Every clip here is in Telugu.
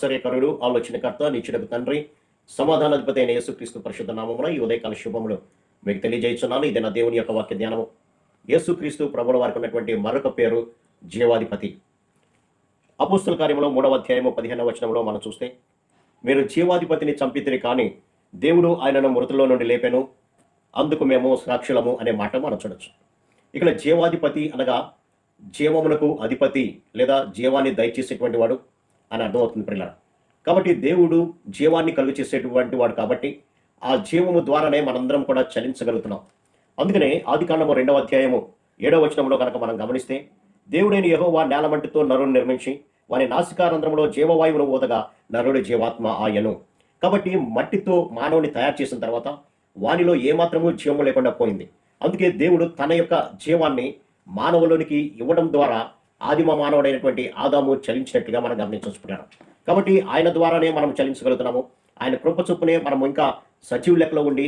ఆశ్చర్యకరుడు, ఆలోచనకర్త, నిత్యుడగు తండ్రి, సమాధానాధిపతి అయిన యేసుక్రీస్తు పరిశుద్ధ నామమున ఈ ఉదయకాల శుభములు మీకు తెలియజేస్తున్నాను. ఇది నా దేవుని యొక్క వాక్య ధ్యానము. యేసుక్రీస్తు ప్రభువుల వారికి ఉన్నటువంటి మరొక పేరు జీవాధిపతి. అపోస్తల కార్యములో 3వ అధ్యాయము 15వ వచనంలో మనం చూస్తే, మీరు జీవాధిపతిని చంపితిరి కానీ దేవుడు ఆయనను మృతుల్లో నుండి లేపెను, అందుకు మేము సాక్షులము అనే మాట మనం చూడొచ్చు. ఇక్కడ జీవాధిపతి అనగా జీవమునకు అధిపతి లేదా జీవాన్ని దయచేసేటువంటి వాడు అని అర్థమవుతుంది పిల్లలు. కాబట్టి దేవుడు జీవాన్ని కలుగు చేసేటువంటి వాడు కాబట్టి ఆ జీవము ద్వారానే మనందరం కూడా చలించగలుగుతున్నాం. అందుకనే ఆదికాండము 2వ అధ్యాయము 7వ వచనంలో కనుక మనం గమనిస్తే, దేవుడైన యెహోవా నేలమంటితో నరుని నిర్మించి వారి నాసికారంధ్రములో జీవవాయువును ఊదగా నరుడి జీవాత్మ ఆయను. కాబట్టి మట్టితో మానవుని తయారు చేసిన తర్వాత వానిలో ఏమాత్రము జీవము లేకుండా పోయింది. అందుకే దేవుడు తన యొక్క జీవాన్ని మానవులోనికి ఇవ్వడం ద్వారా ఆదిమ మానవుడైనటువంటి ఆదాము చలించినట్లుగా మనం గమనించుకుంటున్నాం. కాబట్టి ఆయన ద్వారానే మనం చలించగలుగుతున్నాము. ఆయన కృప చొప్పునే మనం ఇంకా సజీవ లెక్కలో ఉండి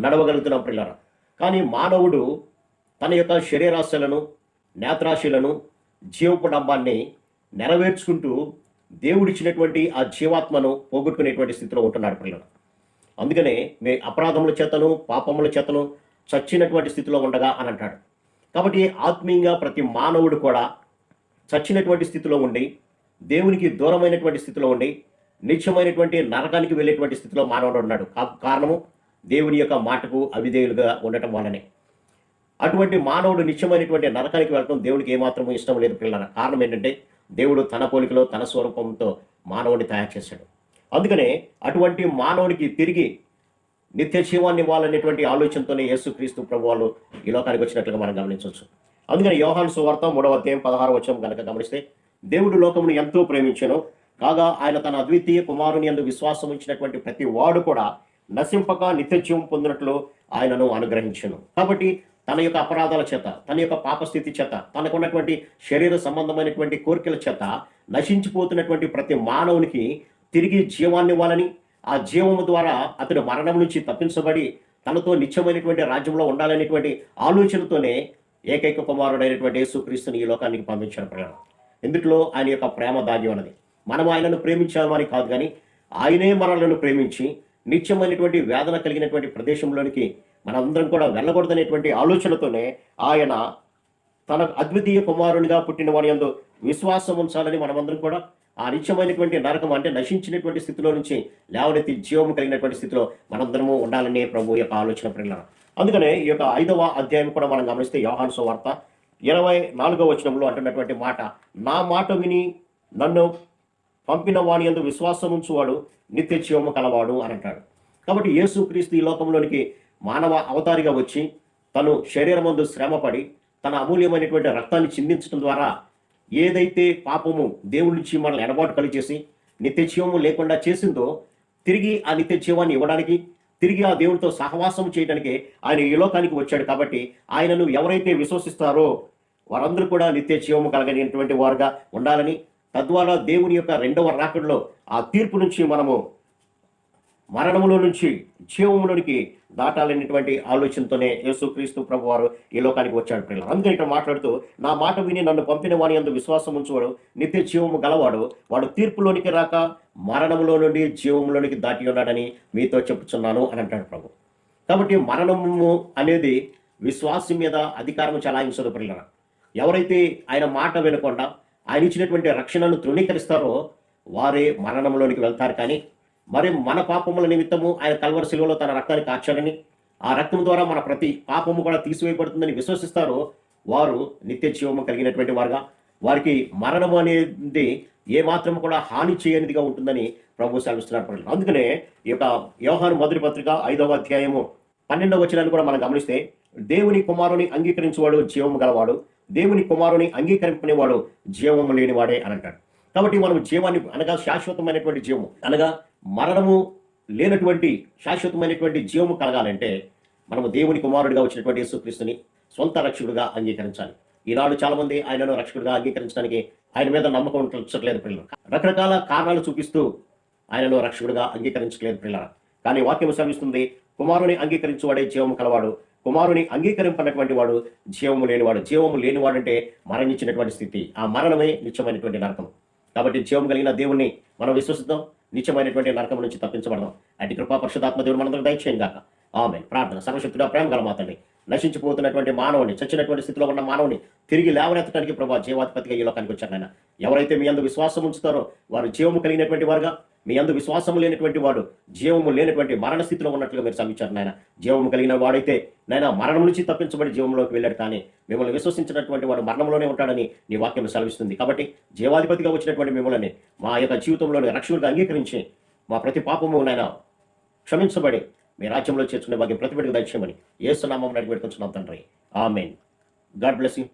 నడవగలుగుతున్నాం పిల్లరా. కానీ మానవుడు తన యొక్క శరీరాశలను, నేత్రాశలను, జీవపు డంబాన్ని నెరవేర్చుకుంటూ దేవుడిచ్చినటువంటి ఆ జీవాత్మను పోగొట్టుకునేటువంటి స్థితిలో ఉంటున్నాడు పిల్లలు. అందుకనే మీ అపరాధముల చేతను, పాపముల చేతను చచ్చినటువంటి స్థితిలో ఉండగా అని అంటాడు. కాబట్టి ఆత్మీయంగా ప్రతి మానవుడు కూడా చచ్చినటువంటి స్థితిలో ఉండి, దేవునికి దూరమైనటువంటి స్థితిలో ఉండి, నిత్యమైనటువంటి నరకానికి వెళ్ళేటువంటి స్థితిలో మానవుడు ఉన్నాడు. కారణము దేవుని యొక్క మాటకు అవిధేయులుగా ఉండటం వల్లనే. అటువంటి మానవుడు నిత్యమైనటువంటి నరకానికి వెళ్ళడం దేవునికి ఏమాత్రం ఇష్టం లేదు పిల్లల. కారణం ఏంటంటే దేవుడు తన పోలికలో తన స్వరూపంతో మానవుడిని తయారు చేశాడు. అందుకనే అటువంటి మానవునికి తిరిగి నిత్య జీవాన్ని ఇవ్వాలనేటువంటి ఆలోచనతోనే యేసుక్రీస్తు ప్రభువాలు ఈ లోకానికి వచ్చినట్లుగా మనం గమనించవచ్చు. అందుకని యోహాను సువార్త 3వ అధ్యాయం 16వ వచనం కనుక గమనిస్తే, దేవుడు లోకమును ఎంతో ప్రేమించెను కాగా ఆయన తన అద్వితీయ కుమారుని యందు విశ్వాసం ఉంచినటువంటి ప్రతి వాడు కూడా నశింపక నిత్య జీవం పొందినట్లు ఆయనను అనుగ్రహించెను. కాబట్టి తన యొక్క అపరాధాల చేత, తన యొక్క పాపస్థితి చేత, తనకున్నటువంటి శరీర సంబంధమైనటువంటి కోరికల చేత నశించిపోతున్నటువంటి ప్రతి మానవునికి తిరిగి జీవాన్ని ఇవ్వాలని, ఆ జీవము ద్వారా అతడు మరణం నుంచి తప్పించబడి తనతో నిత్యమైనటువంటి రాజ్యంలో ఉండాలనేటువంటి ఆలోచనతోనే ఏకైక కుమారుడైనటువంటి యేసుక్రీస్తుని ఈ లోకానికి పంపించాడు ప్రయాణం. ఎందుట్లో ఆయన యొక్క ప్రేమ దాగి ఉన్నది. మనం ఆయనను ప్రేమించామని కాదు, కానీ ఆయనే మనలను ప్రేమించి నిత్యమైనటువంటి వేదన కలిగినటువంటి ప్రదేశంలోనికి మనందరం కూడా వెళ్ళకూడదనేటువంటి ఆలోచనతోనే ఆయన తన అద్వితీయ కుమారునిగా పుట్టిన వారి యందు విశ్వాసం ఉంచాలని మనమందరం కూడా ఆ నిత్యమైనటువంటి నరకం అంటే నశించినటువంటి స్థితిలో నుంచి లేవనెత్తి జీవము కలిగినటువంటి స్థితిలో మనందరము ఉండాలనే ప్రభు యొక్క ఆలోచన ప్రేరణ. అందుకనే ఈ యొక్క 5వ అధ్యాయం కూడా మనం గమనిస్తే, యోహాను సువార్త 24వ వచనంలో అంటున్నటువంటి మాట, నా మాట విని నన్ను పంపిన వాని యందు విశ్వాసం ఉంచువాడు నిత్య జీవము కలవాడు అని అంటాడు. కాబట్టి యేసుక్రీస్తు ఈ లోకంలోనికి మానవ అవతారిగా వచ్చి తను శరీరమందు శ్రమపడి తన అమూల్యమైనటువంటి రక్తాన్ని చిందించడం ద్వారా ఏదైతే పాపము దేవుడి నుంచి మనల్ని ఎడబాటు కలిగేసి నిత్య జీవము లేకుండా చేసిందో, తిరిగి ఆ నిత్య జీవాన్ని ఇవ్వడానికి, తిరిగి ఆ దేవుడితో సహవాసం చేయడానికి ఆయన ఈ లోకానికి వచ్చాడు. కాబట్టి ఆయనను ఎవరైతే విశ్వసిస్తారో వారందరూ కూడా నిత్య జీవము కలగలిగినటువంటి వారుగా ఉండాలని, తద్వారా దేవుని యొక్క 2వ రాకడలో ఆ తీర్పు నుంచి మనము మరణములో నుంచి జీవములోనికి దాటాలనేటువంటి ఆలోచనతోనే యేసుక్రీస్తు ప్రభు వారు ఈ లోకానికి వచ్చాడు పిల్లలు. అందుకని ఇక్కడ మాట్లాడుతూ, నా మాట విని నన్ను పంపిన వాని యందు విశ్వాసం ఉంచువాడు నిత్య జీవము గలవాడు, వాడు తీర్పులోనికి రాక మరణములో నుండి జీవములోనికి దాటి ఉన్నాడని మీతో చెప్పుచున్నాను అని అంటాడు ప్రభు. కాబట్టి మరణము అనేది విశ్వాసం మీద అధికారం చలాయించదు పిల్లల. ఎవరైతే ఆయన మాట వినకుండా ఆయన ఇచ్చినటువంటి రక్షణను తృణీకరిస్తారో వారే మరణంలోనికి వెళ్తారు. కానీ మరి మన పాపముల నిమిత్తము ఆయన కల్వరి శిలువలో తన రక్తాన్ని కార్చాడని, ఆ రక్తం ద్వారా మన ప్రతి పాపము కూడా తీసివేయబడుతుందని విశ్వసిస్తారో వారు నిత్య జీవము కలిగినటువంటి వారుగా, వారికి మరణము అనేది ఏమాత్రం కూడా హాని చేయనిదిగా ఉంటుందని ప్రభు సెలవిస్తున్నారు. అందుకనే ఈ యొక్క యోహాను మొదటి పత్రిక 5వ అధ్యాయము 12వ వచనాన్ని కూడా మనం గమనిస్తే, దేవుని కుమారుని అంగీకరించేవాడు జీవము గలవాడు, దేవుని కుమారుని అంగీకరింపనివాడు జీవము లేనివాడే అని అంటాడు. కాబట్టి మనం జీవాన్ని అనగా శాశ్వతమైనటువంటి జీవము అనగా మరణము లేనటువంటి శాశ్వతమైనటువంటి జీవము కలగాలంటే మనము దేవుని కుమారుడిగా వచ్చినటువంటి యేసుక్రీస్తుని సొంత రక్షకుడిగా అంగీకరించాలి. ఈనాడు చాలామంది ఆయనను రక్షకుడిగా అంగీకరించడానికి ఆయన మీద నమ్మకం ఉంచట్లేదు పిల్లలు. రకరకాల కారణాలు చూపిస్తూ ఆయనను రక్షకుడిగా అంగీకరించలేదు పిల్లల. కానీ వాక్యం శ్రమిస్తుంది, కుమారుని అంగీకరించువాడే జీవము కలవాడు, కుమారుని అంగీకరింపనటువంటి వాడు జీవము లేనివాడు. జీవము లేనివాడు అంటే మరణించినటువంటి స్థితి. ఆ మరణమే నిత్యమైనటువంటి నరకం. కాబట్టి జీవం కలిగిన దేవుణ్ణి మనం విశ్వసిద్దాం, నిత్యమైనటువంటి నరకం నుంచి తప్పించబడదాం. అటు కృపా పరిశుద్ధాత్మ దేవుడు మనందరికి దయచేయం గాక. ఆమేన్. ప్రార్థన. సర్వశక్తుడా, ప్రేమ గల మా తండ్రి, నశించిపోతున్నటువంటి మానవుని, చచ్చినటువంటి స్థితిలో ఉన్న మానవుని తిరిగి లేవనెత్తడానికి ప్రభా జీవాధిపతిగా ఈ లోకానికి వచ్చారు నాయన. ఎవరైతే మీ యందు విశ్వాసం ఉంచుతారో వారు జీవము కలిగినటువంటి వారుగా, మీ యందు విశ్వాసము లేనటువంటి వాడు జీవము లేనటువంటి మరణ స్థితిలో ఉన్నట్లుగా మీరు శ్రమించారు నాయన. జీవము కలిగిన వాడైతే నాయన మరణం నుంచి తప్పించబడి జీవంలోకి వెళ్ళాడు, కానీ మిమ్మల్ని విశ్వసించినటువంటి వాడు మరణంలోనే ఉంటాడని నీ వాక్యం సెలవిస్తుంది. కాబట్టి జీవాధిపతిగా వచ్చినటువంటి మిమ్మల్ని మా యొక్క జీవితంలోని రక్షకుడిగా అంగీకరించి మా ప్రతి పాపము నాయన క్షమించబడి మీ రాజ్యంలో చేర్చుకునే భాగ్యం ప్రతి బిడ్డకు దయచేయమని యేసు నామమున అడిగి పెట్టుకుంటున్నాం తండ్రి. ఆమేన్. God bless you.